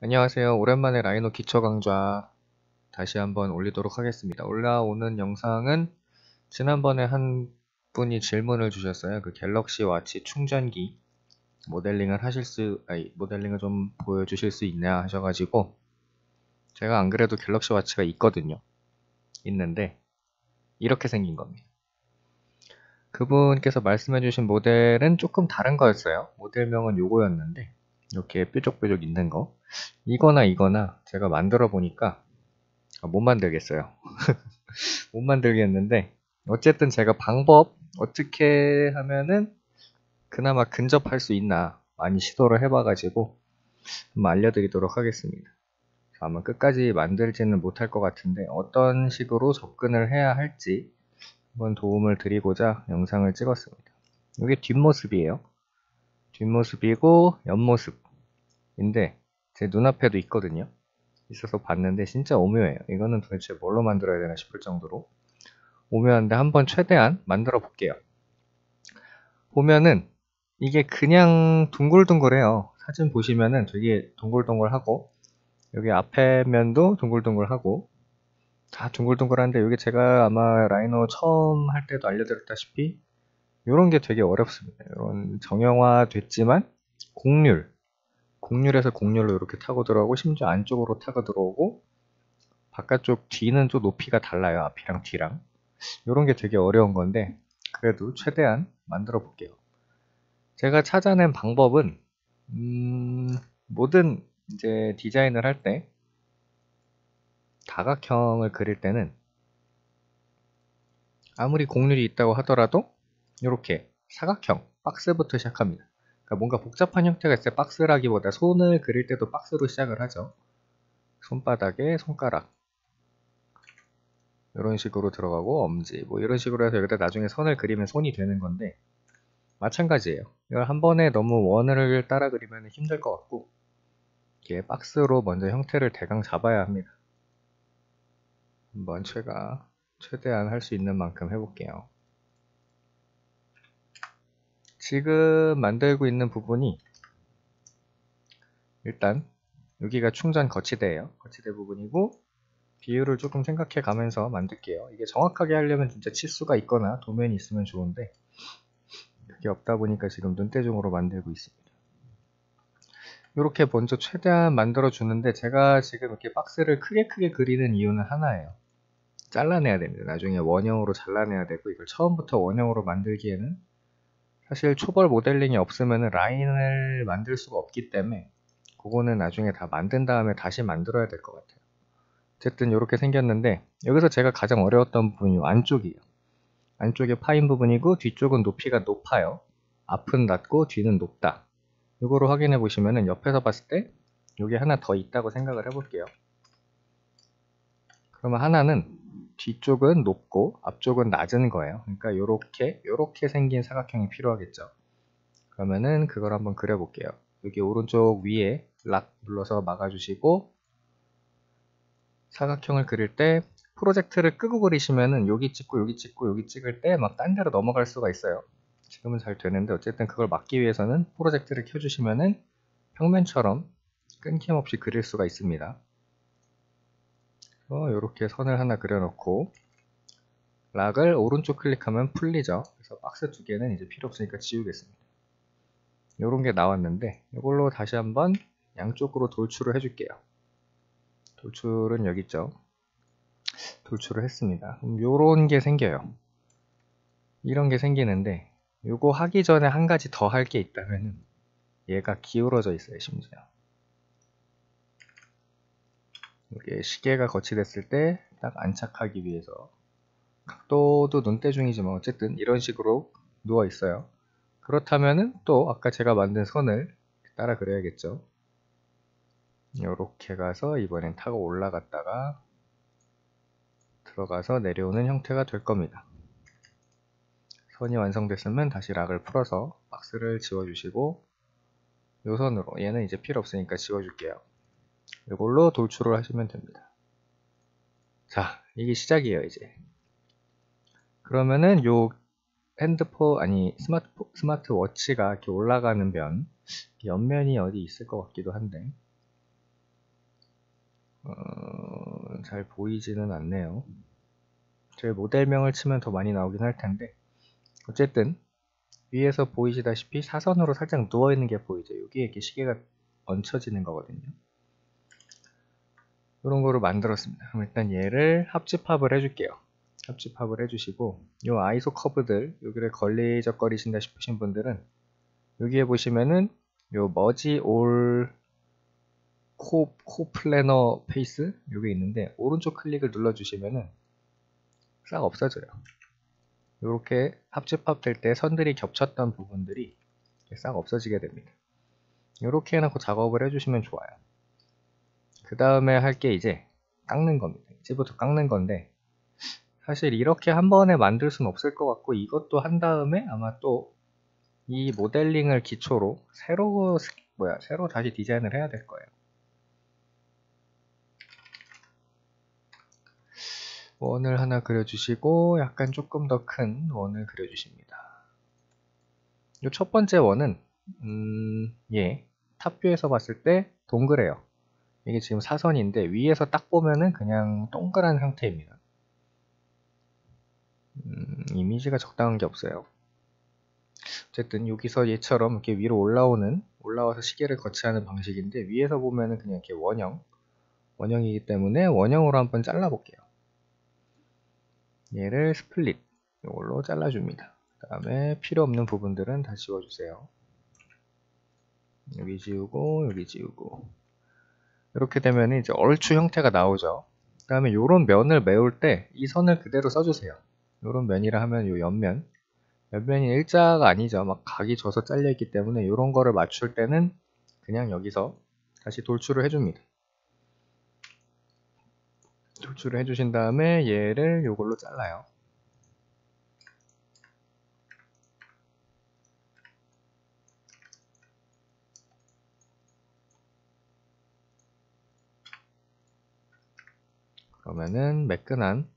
안녕하세요. 오랜만에 라이노 기초 강좌 다시 한번 올리도록 하겠습니다. 올라오는 영상은 지난번에 한 분이 질문을 주셨어요. 그 갤럭시 와치 충전기 모델링을 좀 보여주실 수 있냐 하셔가지고 제가 안 그래도 갤럭시 와치가 있는데 이렇게 생긴 겁니다. 그분께서 말씀해주신 모델은 조금 다른 거였어요. 모델명은 요거였는데 이렇게 뾰족뾰족 있는 거 이거나 제가 만들어 보니까 못 만들겠어요. 못 만들겠는데 어쨌든 제가 방법 어떻게 하면은 그나마 근접할 수 있나 많이 시도를 해봐가지고 한번 알려드리도록 하겠습니다. 아마 끝까지 만들지는 못할 것 같은데 어떤 식으로 접근을 해야 할지 한번 도움을 드리고자 영상을 찍었습니다. 이게 뒷모습이에요. 뒷모습이고 옆모습인데 제 눈앞에도 있거든요. 있어서 봤는데 진짜 오묘해요. 이거는 도대체 뭘로 만들어야 되나 싶을 정도로 오묘한데 한번 최대한 만들어 볼게요. 보면은 이게 그냥 둥글둥글해요. 사진 보시면은 되게 동글동글하고 여기 앞에 면도 동글동글하고 다 둥글둥글한데 이게 제가 아마 라이노 처음 할 때도 알려드렸다시피 이런 게 되게 어렵습니다. 이런 정형화 됐지만 곡률에서 곡률로 이렇게 타고 들어오고 심지어 안쪽으로 타고 들어오고 바깥쪽 뒤는 또 높이가 달라요. 앞이랑 뒤랑 이런 게 되게 어려운 건데 그래도 최대한 만들어 볼게요. 제가 찾아낸 방법은 모든 이제 디자인을 할 때 다각형을 그릴 때는 아무리 곡률이 있다고 하더라도 이렇게 사각형 박스부터 시작합니다. 그러니까 뭔가 복잡한 형태가 있어요. 박스라기보다 손을 그릴 때도 박스로 시작을 하죠. 손바닥에 손가락 이런 식으로 들어가고 엄지 뭐 이런 식으로 해서 여기다 나중에 선을 그리면 손이 되는 건데 마찬가지예요. 이걸 한 번에 너무 원을 따라 그리면 힘들 것 같고 이렇게 박스로 먼저 형태를 대강 잡아야 합니다. 한번 제가 최대한 할 수 있는 만큼 해볼게요. 지금 만들고 있는 부분이 일단 여기가 충전 거치대예요. 거치대 부분이고 비율을 조금 생각해 가면서 만들게요. 이게 정확하게 하려면 진짜 치수가 있거나 도면이 있으면 좋은데 그게 없다 보니까 지금 눈대중으로 만들고 있습니다. 이렇게 먼저 최대한 만들어 주는데 제가 지금 이렇게 박스를 크게 그리는 이유는 하나예요. 잘라내야 됩니다. 나중에 원형으로 잘라내야 되고 이걸 처음부터 원형으로 만들기에는 사실 초벌 모델링이 없으면 라인을 만들 수가 없기 때문에 그거는 나중에 다 만든 다음에 다시 만들어야 될 것 같아요. 어쨌든 이렇게 생겼는데 여기서 제가 가장 어려웠던 부분이 안쪽이에요. 안쪽에 파인 부분이고 뒤쪽은 높이가 높아요. 앞은 낮고 뒤는 높다. 이거로 확인해 보시면은 옆에서 봤을 때 여기 하나 더 있다고 생각을 해볼게요. 그러면 하나는 뒤쪽은 높고 앞쪽은 낮은 거예요. 그러니까 요렇게 생긴 사각형이 필요하겠죠. 그러면은 그걸 한번 그려볼게요. 여기 오른쪽 위에 락 눌러서 막아주시고 사각형을 그릴 때 프로젝트를 끄고 그리시면은 여기 찍고 여기 찍고 여기 찍을 때 막 딴 데로 넘어갈 수가 있어요. 지금은 잘 되는데 어쨌든 그걸 막기 위해서는 프로젝트를 켜주시면은 평면처럼 끊김없이 그릴 수가 있습니다. 이렇게 선을 하나 그려놓고 락을 오른쪽 클릭하면 풀리죠. 그래서 박스 두 개는 이제 필요 없으니까 지우겠습니다. 이런 게 나왔는데 이걸로 다시 한번 양쪽으로 돌출을 해줄게요. 돌출은 여기 있죠. 돌출을 했습니다. 이런 게 생겨요. 이런 게 생기는데 이거 하기 전에 한 가지 더 할 게 있다면 얘가 기울어져 있어요. 심지어 이게 시계가 거치됐을 때 딱 안착하기 위해서 각도도 눈대중이지만 어쨌든 이런 식으로 누워 있어요. 그렇다면은 또 아까 제가 만든 선을 따라 그려야겠죠. 이렇게 가서 이번엔 타고 올라갔다가 들어가서 내려오는 형태가 될 겁니다. 선이 완성됐으면 다시 락을 풀어서 박스를 지워주시고 요 선으로 얘는 이제 필요 없으니까 지워줄게요. 이걸로 돌출을 하시면 됩니다. 자, 이게 시작이에요 이제. 그러면은 요 스마트워치가 이렇게 올라가는 옆면이 어디 있을 것 같기도 한데 잘 보이지는 않네요. 제 모델명을 치면 더 많이 나오긴 할 텐데, 어쨌든 위에서 보이시다시피 사선으로 살짝 누워있는 게 보이죠. 여기에 이렇게 시계가 얹혀지는 거거든요. 이런 거로 만들었습니다. 그럼 일단 얘를 합집합을 해줄게요. 합집합을 해주시고, 요 아이소 커브들, 여기를 걸리적거리신다 싶으신 분들은 여기에 보시면은 요 머지 올 코플래너 페이스 요게 있는데, 오른쪽 클릭을 눌러주시면은 싹 없어져요. 이렇게 합집합 될 때 선들이 겹쳤던 부분들이 싹 없어지게 됩니다. 이렇게 해놓고 작업을 해주시면 좋아요. 그 다음에 할 게 이제 깎는 겁니다. 이제부터 깎는 건데, 사실 이렇게 한 번에 만들 수는 없을 것 같고, 이것도 한 다음에 아마 또 이 모델링을 기초로 새로 다시 디자인을 해야 될 거예요. 원을 하나 그려주시고, 약간 조금 더 큰 원을 그려주십니다. 이 첫 번째 원은 탑뷰에서 봤을 때 동그래요. 이게 지금 사선인데 위에서 딱 보면은 그냥 동그란 상태입니다. 이미지가 적당한 게 없어요. 어쨌든 여기서 얘처럼 이렇게 위로 올라와서 시계를 거치하는 방식인데, 위에서 보면은 그냥 이렇게 원형이기 때문에 원형으로 한번 잘라 볼게요. 얘를 스플릿 이걸로 잘라줍니다. 그 다음에 필요 없는 부분들은 다 지워주세요. 여기 지우고 여기 지우고. 이렇게 되면 이제 얼추 형태가 나오죠. 그 다음에 이런 면을 메울 때 이 선을 그대로 써주세요. 이런 면이라 하면 요 옆면이 일자가 아니죠. 막 각이 져서 잘려있기 때문에 이런 거를 맞출 때는 그냥 여기서 다시 돌출을 해줍니다. 돌출을 해주신 다음에 얘를 요걸로 잘라요. 그러면은 매끈한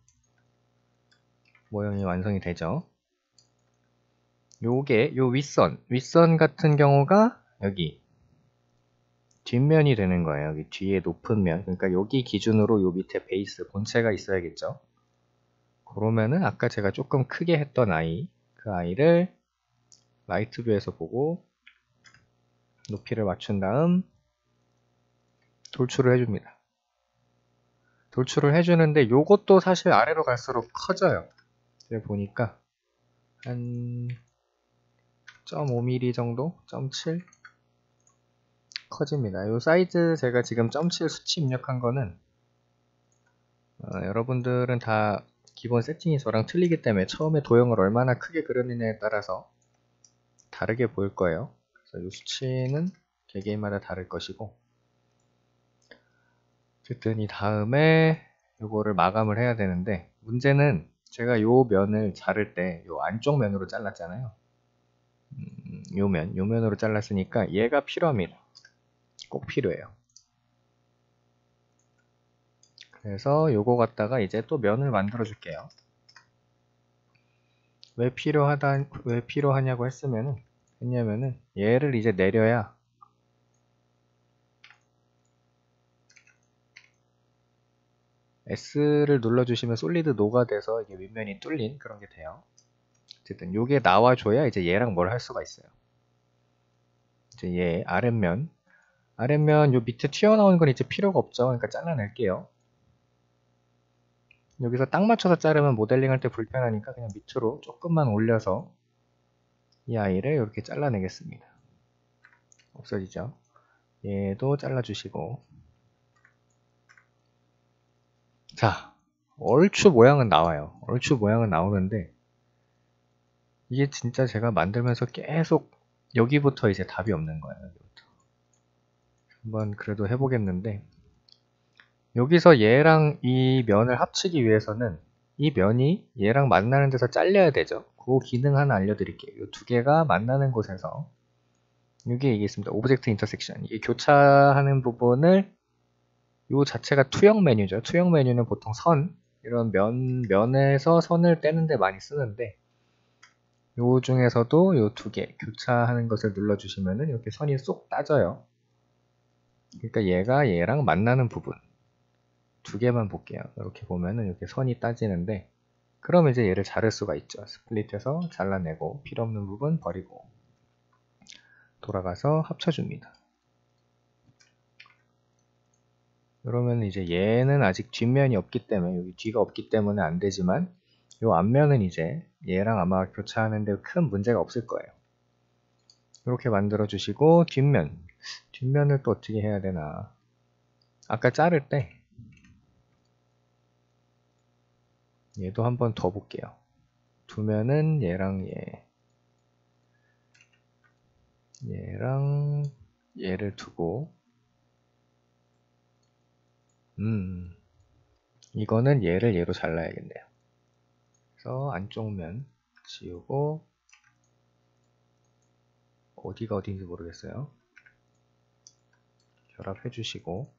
모형이 완성이 되죠. 요게 요 윗선 같은 경우가 여기 뒷면이 되는 거예요. 여기 뒤에 높은 면, 그러니까 여기 기준으로 요 밑에 베이스 본체가 있어야겠죠. 그러면은 아까 제가 조금 크게 했던 그 아이를 라이트 뷰에서 보고 높이를 맞춘 다음 돌출을 해줍니다. 돌출을 해주는데 요것도 사실 아래로 갈수록 커져요. 보니까 한 0.5mm 정도? 0.7 커집니다. 요 사이즈 제가 지금 0.7 수치 입력한 거는 여러분들은 다 기본 세팅이 저랑 틀리기 때문에 처음에 도형을 얼마나 크게 그렸느냐에 따라서 다르게 보일 거예요. 그래서 이 수치는 개개인마다 다를 것이고, 어쨌든 이 다음에 요거를 마감을 해야 되는데, 문제는 제가 요 면을 자를 때 요 안쪽 면으로 잘랐잖아요. 요 면으로 잘랐으니까 얘가 필요합니다. 꼭 필요해요. 그래서 요거 갖다가 이제 또 면을 만들어 줄게요. 왜 필요하냐고 했냐면은 얘를 이제 내려야 S를 눌러주시면 솔리드 노가 돼서 이게 윗면이 뚫린 그런 게 돼요. 어쨌든 요게 나와줘야 이제 얘랑 뭘 할 수가 있어요. 이제 얘 아랫면 요 밑에 튀어나오는 건 이제 필요가 없죠. 그러니까 잘라낼게요. 여기서 딱 맞춰서 자르면 모델링 할 때 불편하니까 그냥 밑으로 조금만 올려서 이 아이를 이렇게 잘라내겠습니다. 없어지죠. 얘도 잘라주시고, 자, 얼추 모양은 나와요. 얼추 모양은 나오는데 이게 진짜 제가 만들면서 계속 여기부터 이제 답이 없는 거예요. 여기부터. 한번 그래도 해보겠는데, 여기서 얘랑 이 면을 합치기 위해서는 이 면이 얘랑 만나는 데서 잘려야 되죠. 그 기능 하나 알려드릴게요. 이 두 개가 만나는 곳에서 이게 있습니다. 오브젝트 인터섹션. 이게 교차하는 부분을 요 자체가 투영 메뉴죠. 투영 메뉴는 보통 이런 면에서 선을 떼는데 많이 쓰는데, 요 중에서도 요 두 개 교차하는 것을 눌러주시면은 이렇게 선이 쏙 따져요. 그러니까 얘가 얘랑 만나는 부분, 두 개만 볼게요. 이렇게 보면은 이렇게 선이 따지는데, 그럼 이제 얘를 자를 수가 있죠. 스플릿해서 잘라내고 필요 없는 부분 버리고 돌아가서 합쳐줍니다. 그러면 이제 얘는 아직 뒷면이 없기 때문에, 여기 뒤가 없기 때문에 안 되지만 요 앞면은 이제 얘랑 아마 교차하는데 큰 문제가 없을 거예요. 이렇게 만들어 주시고, 뒷면을 또 어떻게 해야 되나. 아까 자를 때 얘도 한번 더 볼게요. 두면은 얘랑 얘를 두고, 이거는 얘를 얘로 잘라야겠네요. 그래서 안쪽 면 지우고, 어디가 어딘지 모르겠어요. 결합해 주시고,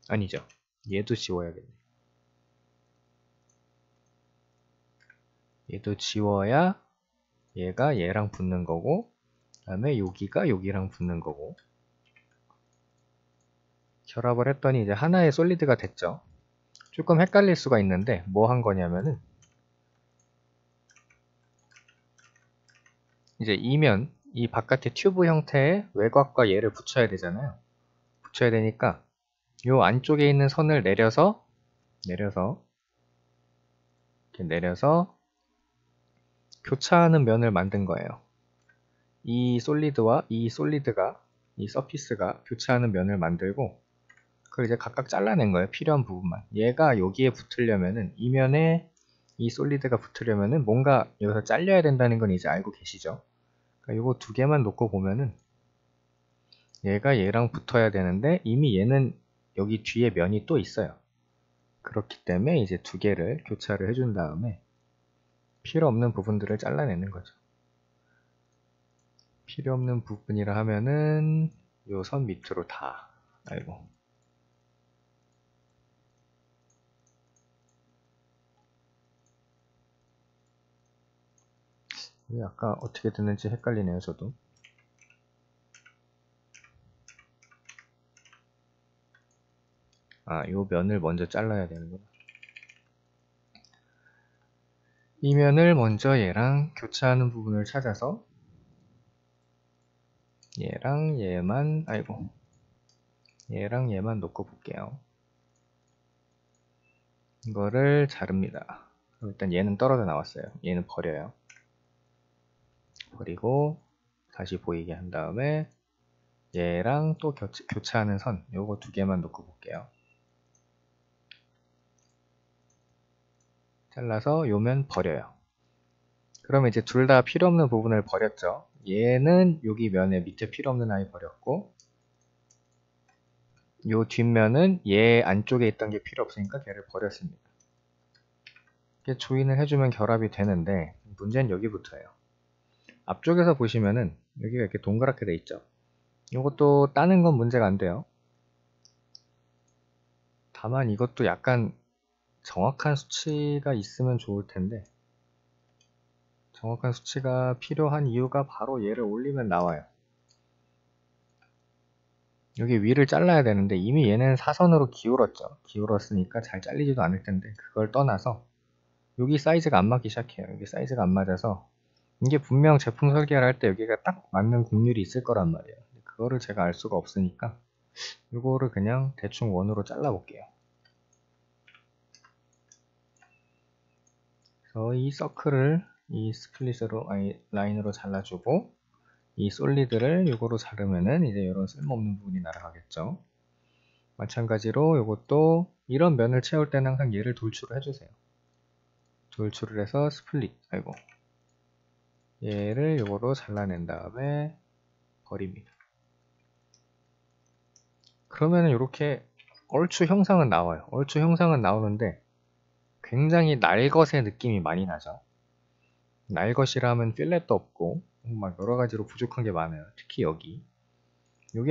아니죠, 얘도 지워야겠네요. 얘도 지워야 얘가 얘랑 붙는 거고, 그 다음에 여기가 여기랑 붙는 거고. 결합을 했더니 이제 하나의 솔리드가 됐죠. 조금 헷갈릴 수가 있는데 뭐 한 거냐면은, 이제 이 바깥의 튜브 형태의 외곽과 얘를 붙여야 되잖아요. 붙여야 되니까 요 안쪽에 있는 선을 내려서 이렇게 내려서 교차하는 면을 만든 거예요. 이 솔리드와 이 서피스가 교차하는 면을 만들고, 그걸 이제 각각 잘라낸 거예요. 필요한 부분만. 얘가 여기에 붙으려면은, 이 면에 이 솔리드가 붙으려면은 뭔가 여기서 잘려야 된다는 건 이제 알고 계시죠? 그러니까 이거 두 개만 놓고 보면은 얘가 얘랑 붙어야 되는데 이미 얘는 여기 뒤에 면이 또 있어요. 그렇기 때문에 이제 두 개를 교차를 해준 다음에 필요 없는 부분들을 잘라내는 거죠. 필요 없는 부분이라 하면은 요 선 밑으로 다. 아이고. 이게 아까 어떻게 됐는지 헷갈리네요, 저도. 요 면을 먼저 잘라야 되는구나. 이 면을 먼저 얘랑 교차하는 부분을 찾아서 얘랑 얘만 놓고 볼게요. 이거를 자릅니다. 일단 얘는 떨어져 나왔어요. 얘는 버려요. 버리고 다시 보이게 한 다음에 얘랑 또 교차하는 선, 요거 두 개만 놓고 볼게요. 잘라서 요 면 버려요. 그러면 이제 둘 다 필요 없는 부분을 버렸죠. 얘는 여기 면에 밑에 필요 없는 아이 버렸고, 요 뒷면은 얘 안쪽에 있던 게 필요 없으니까 걔를 버렸습니다. 이렇게 조인을 해주면 결합이 되는데, 문제는 여기부터예요. 앞쪽에서 보시면은 여기가 이렇게 동그랗게 돼 있죠. 이것도 따는 건 문제가 안 돼요. 다만 이것도 약간 정확한 수치가 있으면 좋을 텐데, 정확한 수치가 필요한 이유가 바로 얘를 올리면 나와요. 여기 위를 잘라야 되는데 이미 얘는 사선으로 기울었죠. 기울었으니까 잘 잘리지도 않을 텐데, 그걸 떠나서 여기 사이즈가 안 맞기 시작해요. 여기 사이즈가 안 맞아서, 이게 분명 제품 설계를 할 때 여기가 딱 맞는 곡률이 있을 거란 말이에요. 그거를 제가 알 수가 없으니까 이거를 그냥 대충 원으로 잘라 볼게요. 그래서 이 서클을 이 스플릿으로, 라인으로 잘라주고, 이 솔리드를 이거로 자르면은 이제 이런 쓸모없는 부분이 날아가겠죠. 마찬가지로 이것도 이런 면을 채울 때는 항상 얘를 돌출을 해주세요. 돌출을 해서 스플릿, 얘를 이거로 잘라낸 다음에 버립니다. 그러면은 이렇게 얼추 형상은 나와요. 얼추 형상은 나오는데 굉장히 날것의 느낌이 많이 나죠. 날것이라 하면 필렛도 없고 막 여러가지로 부족한 게 많아요. 특히 여기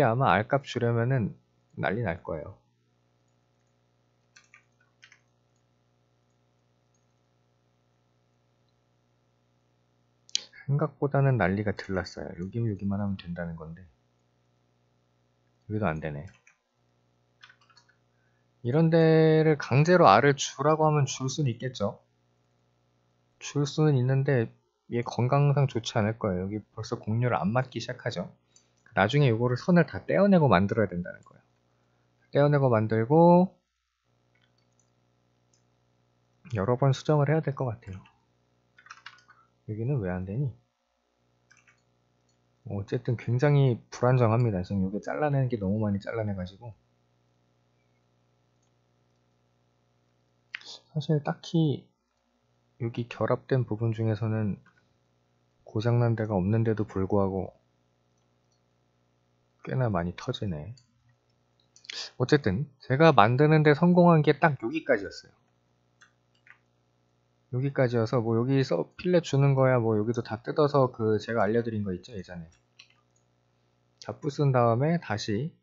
아마 R값 주려면은 난리 날 거예요. 생각보다는 난리가 덜 났어요. 여기만 하면 된다는 건데 여기도 안 되네. 이런 데를 강제로 R을 주라고 하면 줄 수는 있겠죠. 줄 수는 있는데 얘 건강상 좋지 않을 거예요. 여기 벌써 곡률을 안 맞기 시작하죠. 나중에 이거를 선을 다 떼어내고 만들어야 된다는 거예요. 떼어내고 만들고 여러 번 수정을 해야 될 것 같아요. 여기는 왜 안 되니? 어쨌든 굉장히 불안정합니다. 지금 여기 잘라내는 게 너무 많이 잘라내가지고 사실 딱히 여기 결합된 부분 중에서는 고장난 데가 없는데도 불구하고 꽤나 많이 터지네. 어쨌든 제가 만드는데 성공한 게 딱 여기까지였어요. 여기까지여서 뭐 여기서 필렛 주는 거야 뭐 여기도 다 뜯어서 그 제가 알려드린 거 있죠 예전에 다 부순 다음에 다시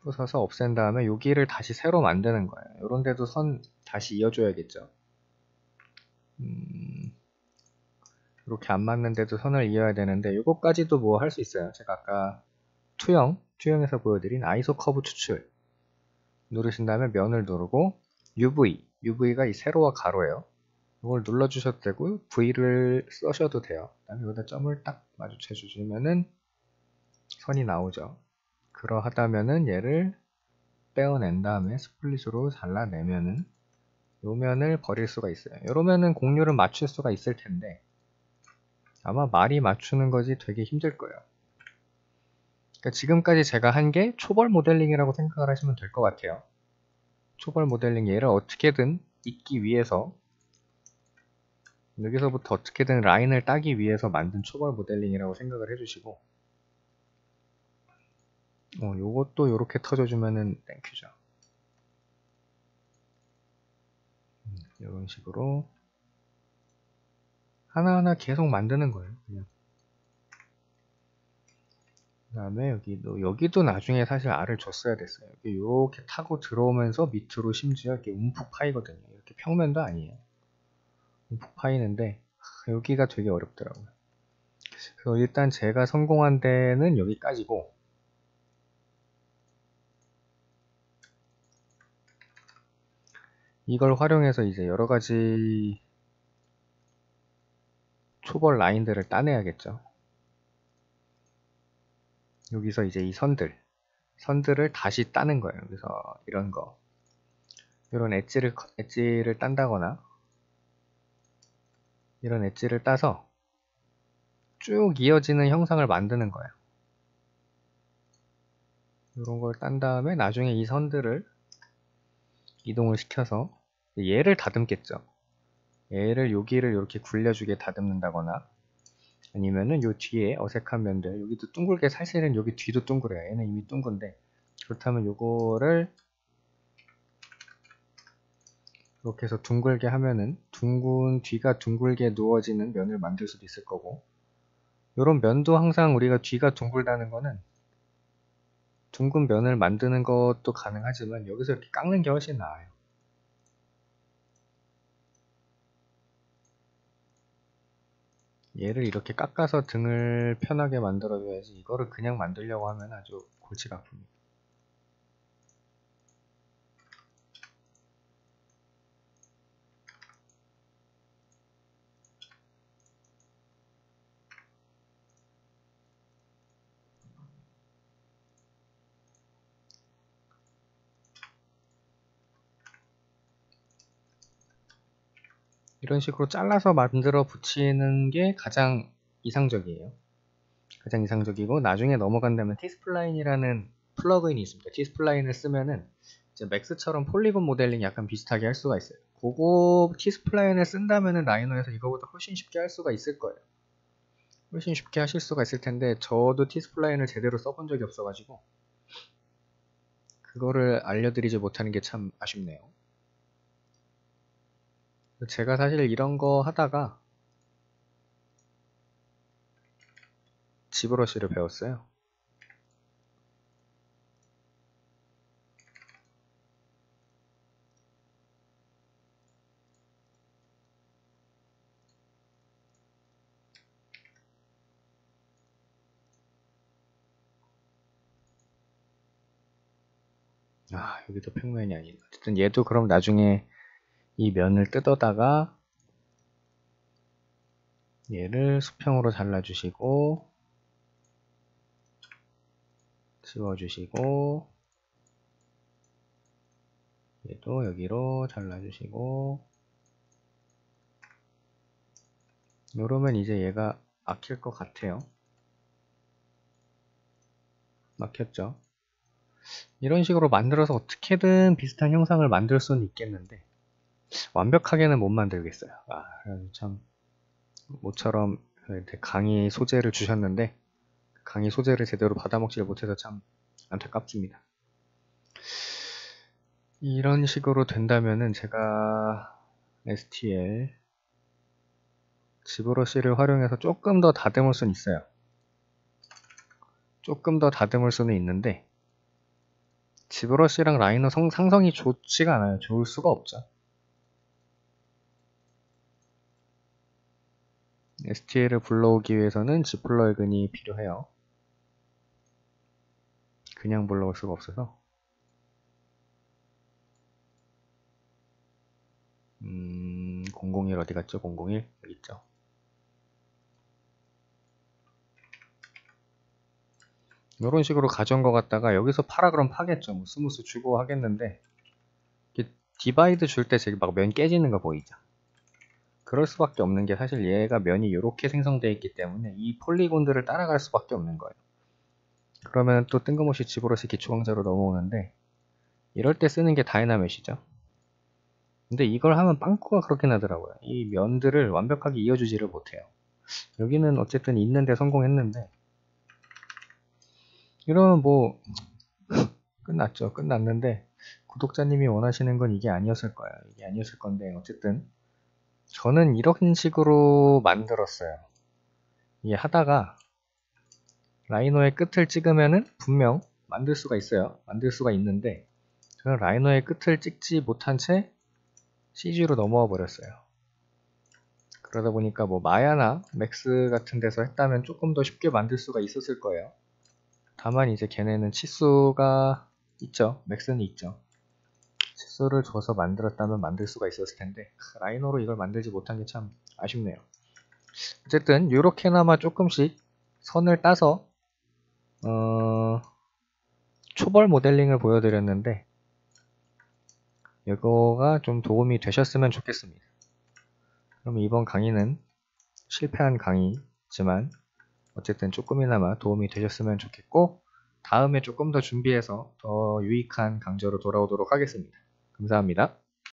부숴서 없앤 다음에 여기를 다시 새로 만드는 거예요. 요런 데도 선 다시 이어줘야겠죠. 이렇게 안 맞는데도 선을 이어야 되는데 요거까지도 뭐 할 수 있어요. 제가 아까 투영에서 보여드린 아이소 커브 추출 누르신 다음에 면을 누르고 UV가 이 세로와 가로예요. 이걸 눌러주셔도 되고 V를 써셔도 돼요. 그 다음에 여기다 점을 딱 마주쳐 주시면은 선이 나오죠. 그러하다면은 얘를 떼어낸 다음에 스플릿으로 잘라내면은 요 면을 버릴 수가 있어요. 이러면은 곡률을 맞출 수가 있을 텐데 아마 말이 맞추는 거지 되게 힘들 거예요. 그러니까 지금까지 제가 한 게 초벌 모델링이라고 생각을 하시면 될 것 같아요. 초벌 모델링 얘를 어떻게든 잇기 위해서 여기서부터 어떻게든 라인을 따기 위해서 만든 초벌 모델링이라고 생각을 해주시고 요것도 요렇게 터져주면은 땡큐죠. 이런 식으로 하나하나 계속 만드는 거예요. 그냥. 그 다음에 여기도 나중에 사실 R을 줬어야 됐어요. 이렇게 타고 들어오면서 밑으로 심지어 이렇게 움푹 파이거든요. 이렇게 평면도 아니에요. 움푹 파이는데 여기가 되게 어렵더라고요. 그래서 일단 제가 성공한 데는 여기까지고 이걸 활용해서 이제 여러가지 초벌 라인들을 따내야겠죠. 여기서 이제 이 선들을 다시 따는 거예요. 그래서 이런 거 이런 엣지를 딴다거나 이런 엣지를 따서 쭉 이어지는 형상을 만드는 거예요. 이런 걸 딴 다음에 나중에 이 선들을 이동을 시켜서 얘를 다듬겠죠. 얘를 여기를 이렇게 굴려주게 다듬는다거나 아니면은 요 뒤에 어색한 면들 여기도 둥글게 사실은 여기 뒤도 둥그래요. 얘는 이미 둥근데 그렇다면 요거를 이렇게 해서 둥글게 하면은 뒤가 둥글게 누워지는 면을 만들 수도 있을 거고 요런 면도 항상 우리가 뒤가 둥글다는 거는 둥근 면을 만드는 것도 가능하지만 여기서 이렇게 깎는 게 훨씬 나아요. 얘를 이렇게 깎아서 등을 편하게 만들어줘야지 이거를 그냥 만들려고 하면 아주 골치가 아픕니다. 이런 식으로 잘라서 만들어 붙이는 게 가장 이상적이에요. 가장 이상적이고 나중에 넘어간다면 티스플라인이라는 플러그인이 있습니다. 티스플라인을 쓰면은 이제 맥스처럼 폴리곤 모델링 약간 비슷하게 할 수가 있어요. 그거 티스플라인을 쓴다면은 라이노에서 이거보다 훨씬 쉽게 할 수가 있을 거예요. 훨씬 쉽게 하실 수가 있을 텐데 저도 티스플라인을 제대로 써본 적이 없어가지고 그거를 알려드리지 못하는 게 참 아쉽네요. 제가 사실 이런 거 하다가 지브러쉬를 배웠어요. 여기도 평면이 아니네. 어쨌든 얘도 그럼 나중에 이 면을 뜯어다가 얘를 수평으로 잘라주시고 지워주시고 얘도 여기로 잘라주시고 요러면 이제 얘가 막힐 것 같아요. 막혔죠? 이런 식으로 만들어서 어떻게든 비슷한 형상을 만들 수는 있겠는데 완벽하게는 못 만들겠어요. 참 모처럼 강의 소재를 주셨는데 강의 소재를 제대로 받아먹지를 못해서 참 안타깝습니다. 이런 식으로 된다면은 제가 STL 지브러시를 활용해서 조금 더 다듬을 수는 있어요. 조금 더 다듬을 수는 있는데 지브러시랑 라이너 상성이 좋지가 않아요. 좋을 수가 없죠. STL을 불러오기 위해서는 G플러그인이 필요해요. 그냥 불러올 수가 없어서 001 어디 갔죠? 001 여기 있죠. 이런 식으로 가져온 것 같다가 여기서 파라 그럼 파겠죠. 뭐 스무스 주고 하겠는데 디바이드 줄 때 제가 막 면 깨지는 거 보이죠? 그럴 수밖에 없는 게 사실 얘가 면이 이렇게 생성되어 있기 때문에 이 폴리곤들을 따라갈 수밖에 없는 거예요. 그러면 또 뜬금없이 지브러시 기초강좌로 넘어오는데 이럴 때 쓰는 게 다이나met이죠. 근데 이걸 하면 빵꾸가 그렇게 나더라고요. 이 면들을 완벽하게 이어주지를 못해요. 여기는 어쨌든 있는데 성공했는데 이러면 뭐 끝났죠. 끝났는데 구독자님이 원하시는 건 이게 아니었을 거예요. 이게 아니었을 건데 어쨌든 저는 이런 식으로 만들었어요. 이게 하다가 라이너의 끝을 찍으면은 분명 만들 수가 있어요. 만들 수가 있는데 저는 라이너의 끝을 찍지 못한 채 CG로 넘어와 버렸어요. 그러다 보니까 뭐 마야나 맥스 같은 데서 했다면 조금 더 쉽게 만들 수가 있었을 거예요. 다만 이제 걔네는 치수가 있죠. 맥스는 있죠. 치수를 줘서 만들었다면 만들 수가 있었을 텐데 라이너로 이걸 만들지 못한 게 참 아쉽네요. 어쨌든 이렇게나마 조금씩 선을 따서 초벌 모델링을 보여드렸는데 이거가 좀 도움이 되셨으면 좋겠습니다. 그럼 이번 강의는 실패한 강의지만 어쨌든 조금이나마 도움이 되셨으면 좋겠고 다음에 조금 더 준비해서 더 유익한 강좌로 돌아오도록 하겠습니다. 감사합니다.